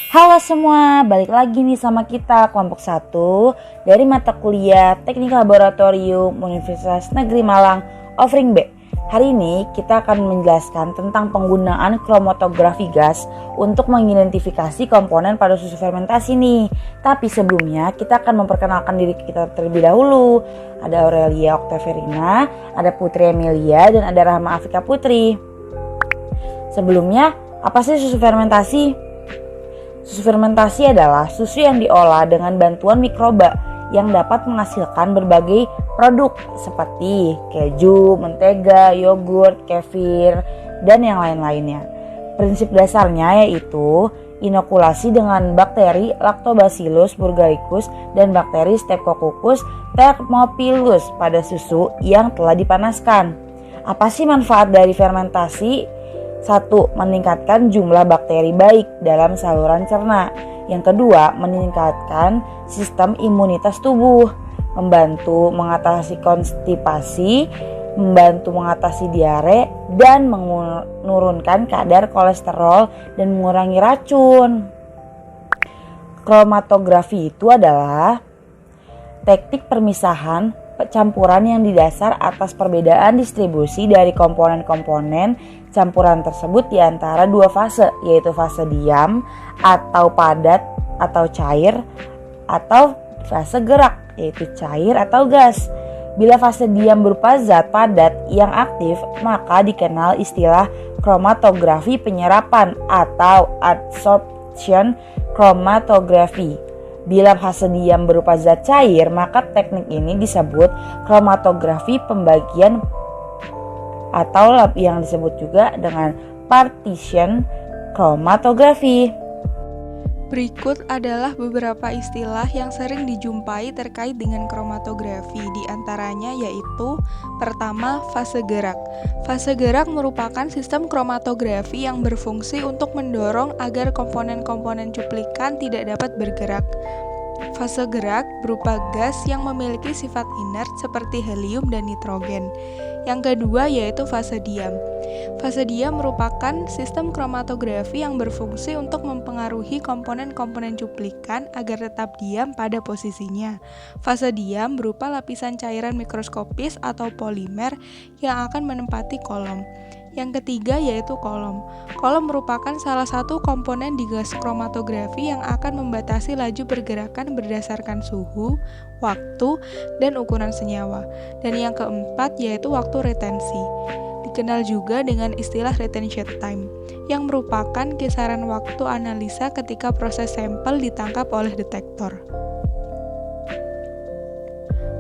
Halo semua, balik lagi nih sama kita kelompok 1 dari mata kuliah Teknik Laboratorium Universitas Negeri Malang Offering B. Hari ini kita akan menjelaskan tentang penggunaan kromatografi gas untuk mengidentifikasi komponen pada susu fermentasi nih. Tapi sebelumnya kita akan memperkenalkan diri kita terlebih dahulu. Ada Aurelia Oktaverina, ada Putri Emilia, dan ada Rahma Afika Putri. Sebelumnya, apa sih susu fermentasi? Susu fermentasi adalah susu yang diolah dengan bantuan mikroba yang dapat menghasilkan berbagai produk seperti keju, mentega, yogurt, kefir, dan yang lain-lainnya. Prinsip dasarnya yaitu inokulasi dengan bakteri Lactobacillus burghalicus dan bakteri Streptococcus thermophilus pada susu yang telah dipanaskan. Apa sih manfaat dari fermentasi? 1. Meningkatkan jumlah bakteri baik dalam saluran cerna. Yang kedua, meningkatkan sistem imunitas tubuh, membantu mengatasi konstipasi, membantu mengatasi diare, dan menurunkan kadar kolesterol dan mengurangi racun. Kromatografi itu adalah teknik permisahan campuran yang didasar atas perbedaan distribusi dari komponen-komponen campuran tersebut di antara dua fase, yaitu fase diam atau padat atau cair, atau fase gerak, yaitu cair atau gas. Bila fase diam berupa zat padat yang aktif, maka dikenal istilah kromatografi penyerapan atau adsorption chromatography. Bila fase diam berupa zat cair, maka teknik ini disebut kromatografi pembagian atau yang disebut juga dengan partition chromatography. Berikut adalah beberapa istilah yang sering dijumpai terkait dengan kromatografi. Di antaranya yaitu pertama, fase gerak. Fase gerak merupakan sistem kromatografi yang berfungsi untuk mendorong agar komponen-komponen cuplikan tidak dapat bergerak. Fase gerak berupa gas yang memiliki sifat inert seperti helium dan nitrogen. Yang kedua yaitu fase diam. Fase diam merupakan sistem kromatografi yang berfungsi untuk mempengaruhi komponen-komponen cuplikan agar tetap diam pada posisinya. Fase diam berupa lapisan cairan mikroskopis atau polimer yang akan menempati kolom. Yang ketiga yaitu kolom. Kolom merupakan salah satu komponen di gas kromatografi yang akan membatasi laju pergerakan berdasarkan suhu, waktu, dan ukuran senyawa. Dan yang keempat yaitu waktu retensi. Dikenal juga dengan istilah retention time, yang merupakan kisaran waktu analisa ketika proses sampel ditangkap oleh detektor.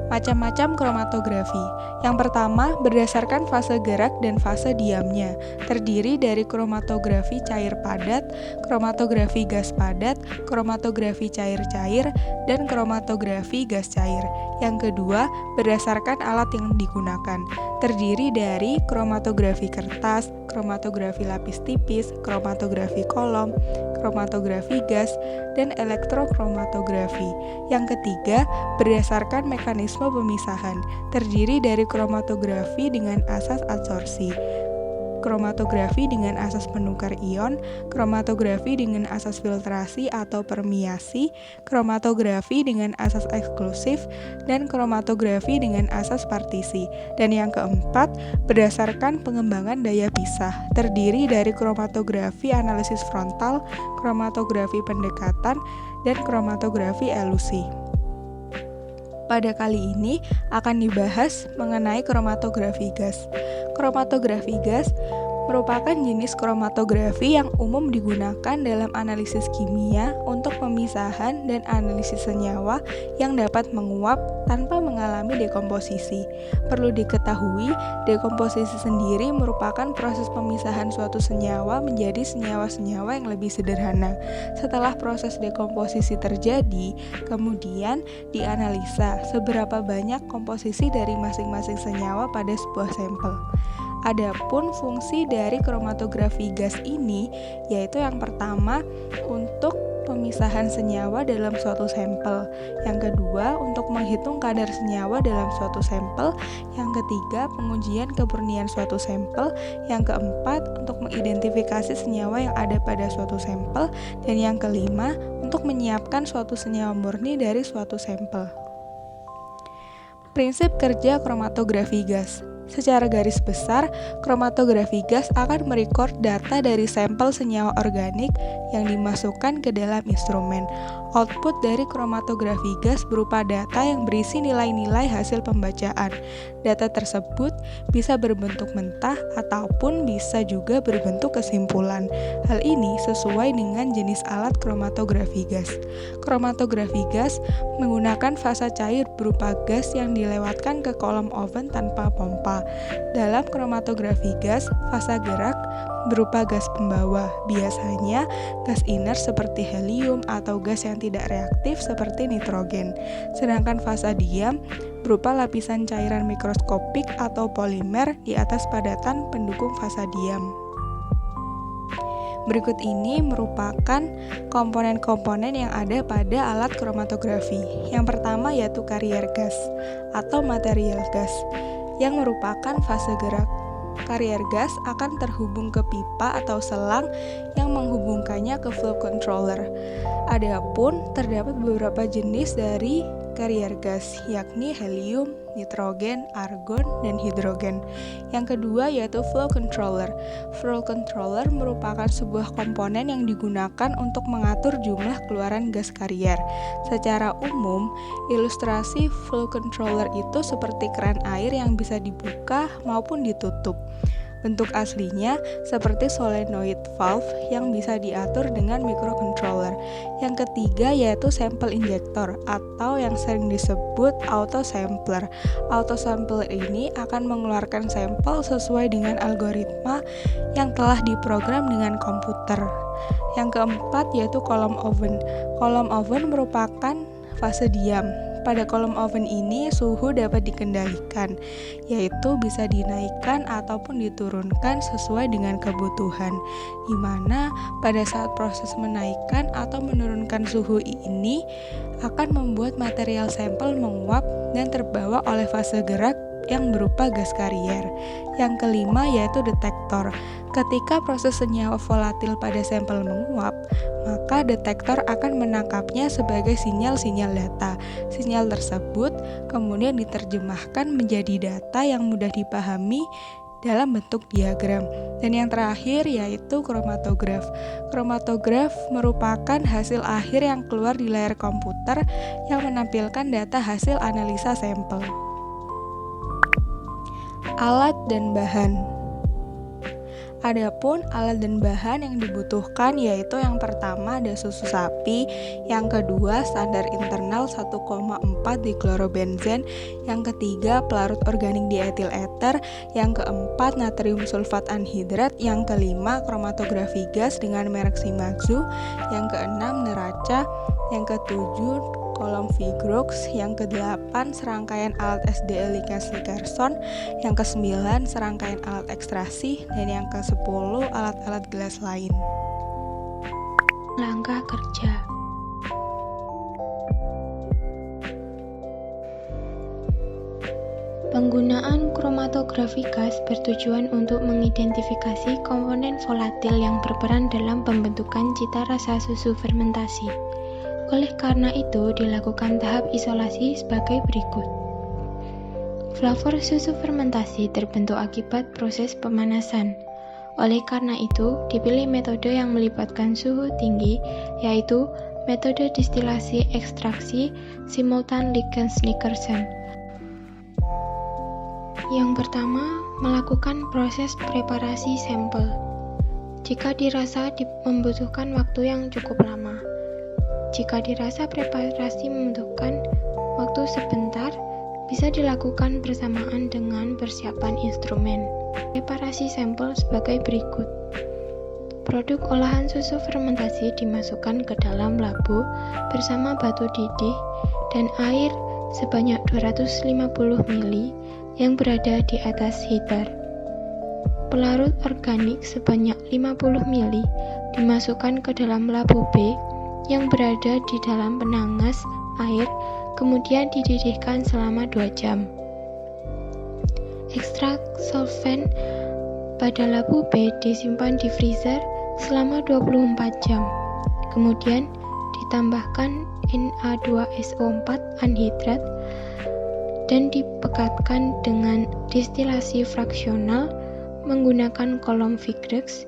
Macam-macam kromatografi. Yang pertama, berdasarkan fase gerak dan fase diamnya, terdiri dari kromatografi cair padat, kromatografi gas padat, kromatografi cair-cair, dan kromatografi gas cair. Yang kedua, berdasarkan alat yang digunakan, terdiri dari kromatografi kertas, kromatografi lapis tipis, kromatografi kolom, kromatografi gas, dan elektrokromatography. Yang ketiga, berdasarkan mekanisme pemisahan, terdiri dari kromatografi dengan asas adsorpsi, kromatografi dengan asas penukar ion, kromatografi dengan asas filtrasi atau permeasi, kromatografi dengan asas eksklusif, dan kromatografi dengan asas partisi. Dan yang keempat, berdasarkan pengembangan daya pisah, terdiri dari kromatografi analisis frontal, kromatografi pendekatan, dan kromatografi elusi. Pada kali ini akan dibahas mengenai kromatografi gas. Kromatografi gas merupakan jenis kromatografi yang umum digunakan dalam analisis kimia untuk pemisahan dan analisis senyawa yang dapat menguap tanpa mengalami dekomposisi. Perlu diketahui, dekomposisi sendiri merupakan proses pemisahan suatu senyawa menjadi senyawa-senyawa yang lebih sederhana. Setelah proses dekomposisi terjadi, kemudian dianalisa seberapa banyak komposisi dari masing-masing senyawa pada sebuah sampel. Adapun fungsi dari kromatografi gas ini yaitu yang pertama untuk pemisahan senyawa dalam suatu sampel. Yang kedua, untuk menghitung kadar senyawa dalam suatu sampel. Yang ketiga, pengujian kemurnian suatu sampel. Yang keempat, untuk mengidentifikasi senyawa yang ada pada suatu sampel. Dan yang kelima, untuk menyiapkan suatu senyawa murni dari suatu sampel. Prinsip kerja kromatografi gas. Secara garis besar, kromatografi gas akan merekod data dari sampel senyawa organik yang dimasukkan ke dalam instrumen. Output dari kromatografi gas berupa data yang berisi nilai-nilai hasil pembacaan. Data tersebut bisa berbentuk mentah ataupun bisa juga berbentuk kesimpulan. Hal ini sesuai dengan jenis alat kromatografi gas. Kromatografi gas menggunakan fasa cair berupa gas yang dilewatkan ke kolom oven tanpa pompa. Dalam kromatografi gas, fasa gerak berupa gas pembawa, biasanya gas inert seperti helium atau gas yang tidak reaktif seperti nitrogen. Sedangkan fasa diam berupa lapisan cairan mikroskopik atau polimer di atas padatan pendukung fasa diam. Berikut ini merupakan komponen-komponen yang ada pada alat kromatografi. Yang pertama yaitu carrier gas atau material gas yang merupakan fase gerak. Carrier gas akan terhubung ke pipa atau selang yang menghubungkannya ke flow controller. Adapun terdapat beberapa jenis dari carrier gas, yakni helium, nitrogen, argon, dan hidrogen. Yang kedua yaitu flow controller. Flow controller merupakan sebuah komponen yang digunakan untuk mengatur jumlah keluaran gas carrier. Secara umum, ilustrasi flow controller itu seperti keran air yang bisa dibuka maupun ditutup. Bentuk aslinya seperti solenoid valve yang bisa diatur dengan microcontroller. Yang ketiga yaitu sample injector atau yang sering disebut autosampler. Autosampler ini akan mengeluarkan sampel sesuai dengan algoritma yang telah diprogram dengan komputer. Yang keempat yaitu column oven. Column oven merupakan fase diam. Pada kolom oven ini suhu dapat dikendalikan, yaitu bisa dinaikkan ataupun diturunkan sesuai dengan kebutuhan, di mana pada saat proses menaikkan atau menurunkan suhu ini akan membuat material sampel menguap dan terbawa oleh fase gerak yang berupa gas carrier. Yang kelima yaitu detektor. Ketika proses senyawa volatil pada sampel menguap, maka detektor akan menangkapnya sebagai sinyal-sinyal data. Sinyal tersebut kemudian diterjemahkan menjadi data yang mudah dipahami dalam bentuk diagram. Dan yang terakhir yaitu kromatograf. Kromatograf merupakan hasil akhir yang keluar di layar komputer yang menampilkan data hasil analisa sampel. Alat dan bahan. Adapun alat dan bahan yang dibutuhkan yaitu yang pertama ada susu sapi, yang kedua standar internal 1,4 diklorobenzen, yang ketiga pelarut organik dietil eter, yang keempat natrium sulfat anhidrat, yang kelima kromatografi gas dengan merek Shimadzu, yang keenam neraca, yang ketujuh kolom Vigrox, yang ke-8 serangkaian alat SDL ligase Carson, yang ke-9 serangkaian alat ekstraksi, dan yang ke-10 alat-alat gelas lain. Langkah kerja. Penggunaan kromatografi gas bertujuan untuk mengidentifikasi komponen volatil yang berperan dalam pembentukan cita rasa susu fermentasi. Oleh karena itu, dilakukan tahap isolasi sebagai berikut. Flavor susu fermentasi terbentuk akibat proses pemanasan. Oleh karena itu, dipilih metode yang melibatkan suhu tinggi, yaitu metode distilasi ekstraksi simultan Likens-Nickerson. Yang pertama, melakukan proses preparasi sampel. Jika dirasa membutuhkan waktu yang cukup lama. Jika dirasa preparasi membutuhkan waktu sebentar, bisa dilakukan bersamaan dengan persiapan instrumen. Preparasi sampel sebagai berikut. Produk olahan susu fermentasi dimasukkan ke dalam labu bersama batu didih dan air sebanyak 250 ml yang berada di atas heater. Pelarut organik sebanyak 50 ml dimasukkan ke dalam labu B yang berada di dalam penangas air, kemudian dididihkan selama 2 jam. Ekstrak solvent pada labu B disimpan di freezer selama 24 jam. Kemudian ditambahkan Na2SO4 anhidrat dan dipekatkan dengan distilasi fraksional menggunakan kolom Vigrex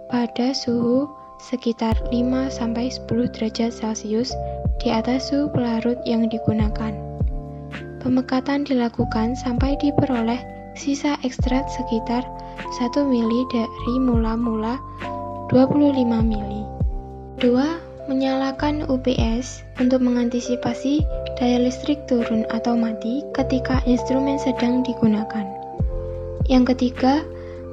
pada suhu sekitar 5-10 derajat Celcius di atas suhu pelarut yang digunakan. Pemekatan dilakukan sampai diperoleh sisa ekstrak sekitar 1 mili dari mula-mula 25 mili. 2. Menyalakan UPS untuk mengantisipasi daya listrik turun atau mati ketika instrumen sedang digunakan. Yang ketiga,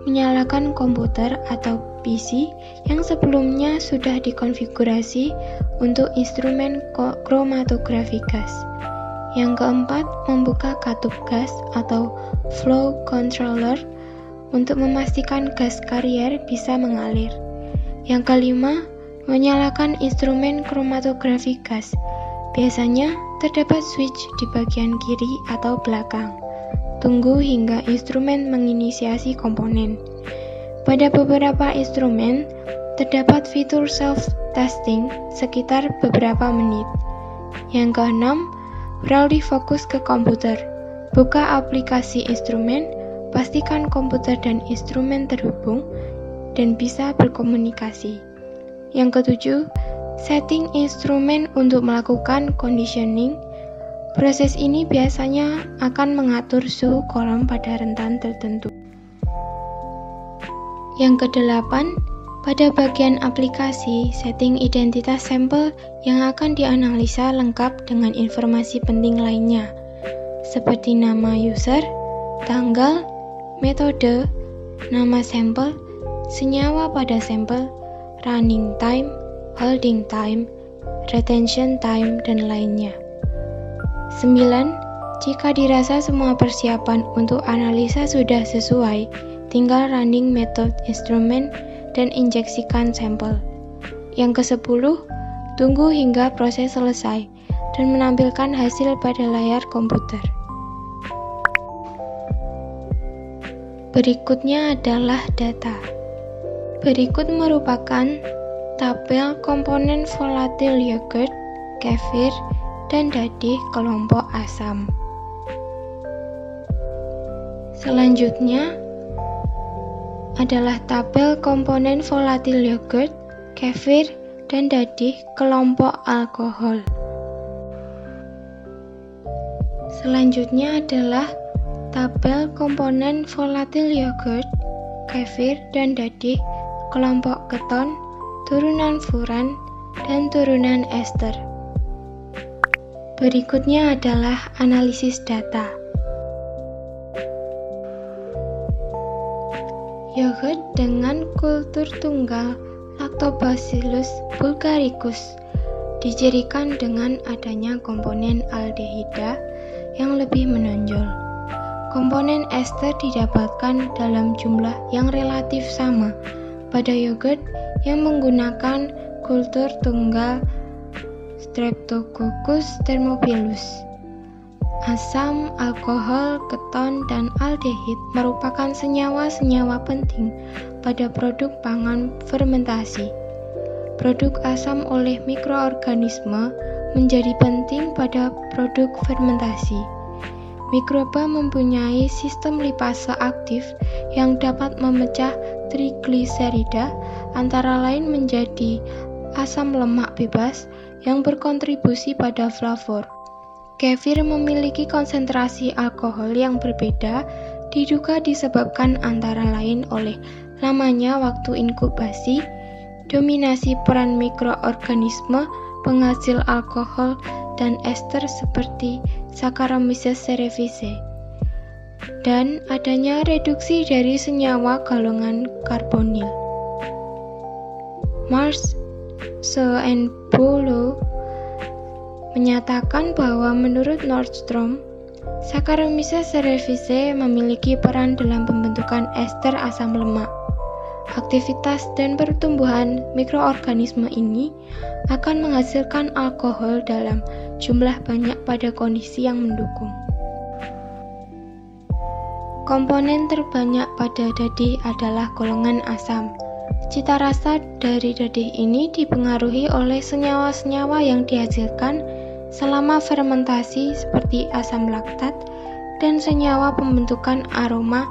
menyalakan komputer atau PC yang sebelumnya sudah dikonfigurasi untuk instrumen kromatografi gas. Yang keempat, membuka katup gas atau flow controller untuk memastikan gas karier bisa mengalir. Yang kelima, menyalakan instrumen kromatografi gas. Biasanya terdapat switch di bagian kiri atau belakang. Tunggu hingga instrumen menginisiasi komponen. Pada beberapa instrumen, terdapat fitur self-testing sekitar beberapa menit. Yang keenam, beralih fokus ke komputer. Buka aplikasi instrumen, pastikan komputer dan instrumen terhubung dan bisa berkomunikasi. Yang ketujuh, setting instrumen untuk melakukan conditioning. Proses ini biasanya akan mengatur suhu kolom pada rentan tertentu. Yang kedelapan, pada bagian aplikasi, setting identitas sampel yang akan dianalisa lengkap dengan informasi penting lainnya, seperti nama user, tanggal, metode, nama sampel, senyawa pada sampel, running time, holding time, retention time, dan lainnya. 9. Jika dirasa semua persiapan untuk analisa sudah sesuai, tinggal running method instrumen dan injeksikan sampel. Yang ke-10, tunggu hingga proses selesai dan menampilkan hasil pada layar komputer. Berikutnya adalah data. Berikut merupakan tabel komponen volatil yogurt, kefir, dan dadih kelompok asam. Selanjutnya adalah tabel komponen volatil yogurt, kefir, dan dadih kelompok alkohol. Selanjutnya adalah tabel komponen volatil yogurt, kefir, dan dadih kelompok keton, turunan furan, dan turunan ester. Berikutnya adalah analisis data. Yogurt dengan kultur tunggal Lactobacillus bulgaricus dicirikan dengan adanya komponen aldehida yang lebih menonjol. Komponen ester didapatkan dalam jumlah yang relatif sama pada yogurt yang menggunakan kultur tunggal Streptococcus thermophilus. Asam, alkohol, keton, dan aldehid merupakan senyawa-senyawa penting pada produk pangan fermentasi. Produk asam oleh mikroorganisme menjadi penting pada produk fermentasi. Mikroba mempunyai sistem lipase aktif yang dapat memecah trigliserida antara lain menjadi asam lemak bebas yang berkontribusi pada flavor. Kefir memiliki konsentrasi alkohol yang berbeda, diduga disebabkan antara lain oleh lamanya waktu inkubasi, dominasi peran mikroorganisme penghasil alkohol dan ester seperti Saccharomyces cerevisiae, dan adanya reduksi dari senyawa golongan karbonil. Mars and Bolo menyatakan bahwa menurut Nordstrom, Saccharomyces cerevisiae memiliki peran dalam pembentukan ester asam lemak. Aktivitas dan pertumbuhan mikroorganisme ini akan menghasilkan alkohol dalam jumlah banyak pada kondisi yang mendukung. Komponen terbanyak pada dadih adalah golongan asam. Cita rasa dari dadih ini dipengaruhi oleh senyawa-senyawa yang dihasilkan selama fermentasi seperti asam laktat dan senyawa pembentukan aroma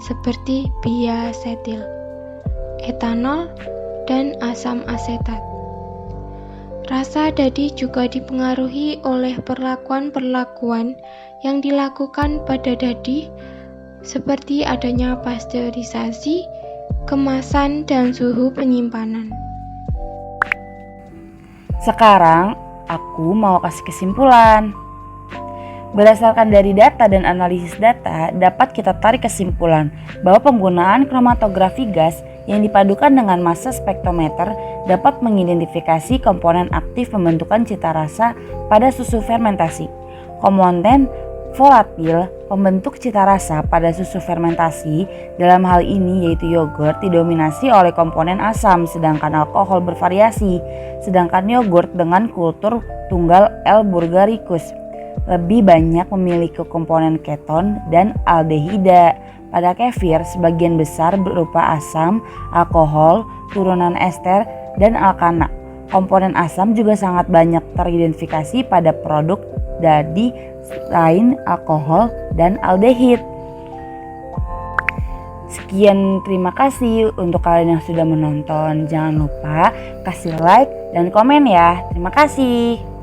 seperti diasetil, etanol, dan asam asetat. Rasa dadih juga dipengaruhi oleh perlakuan-perlakuan yang dilakukan pada dadih seperti adanya pasteurisasi, kemasan, dan suhu penyimpanan. Sekarang aku mau kasih kesimpulan. Berdasarkan dari data dan analisis data, dapat kita tarik kesimpulan bahwa penggunaan kromatografi gas yang dipadukan dengan massa spektrometer dapat mengidentifikasi komponen aktif pembentukan cita rasa pada susu fermentasi. Komponen volatil pembentuk cita rasa pada susu fermentasi dalam hal ini yaitu yogurt didominasi oleh komponen asam, sedangkan alkohol bervariasi, sedangkan yogurt dengan kultur tunggal L. bulgaricus lebih banyak memiliki komponen keton dan aldehida. Pada kefir sebagian besar berupa asam, alkohol, turunan ester, dan alkana. Komponen asam juga sangat banyak teridentifikasi pada produk dadih selain alkohol dan aldehid. Sekian, terima kasih untuk kalian yang sudah menonton. Jangan lupa kasih like dan komen ya. Terima kasih.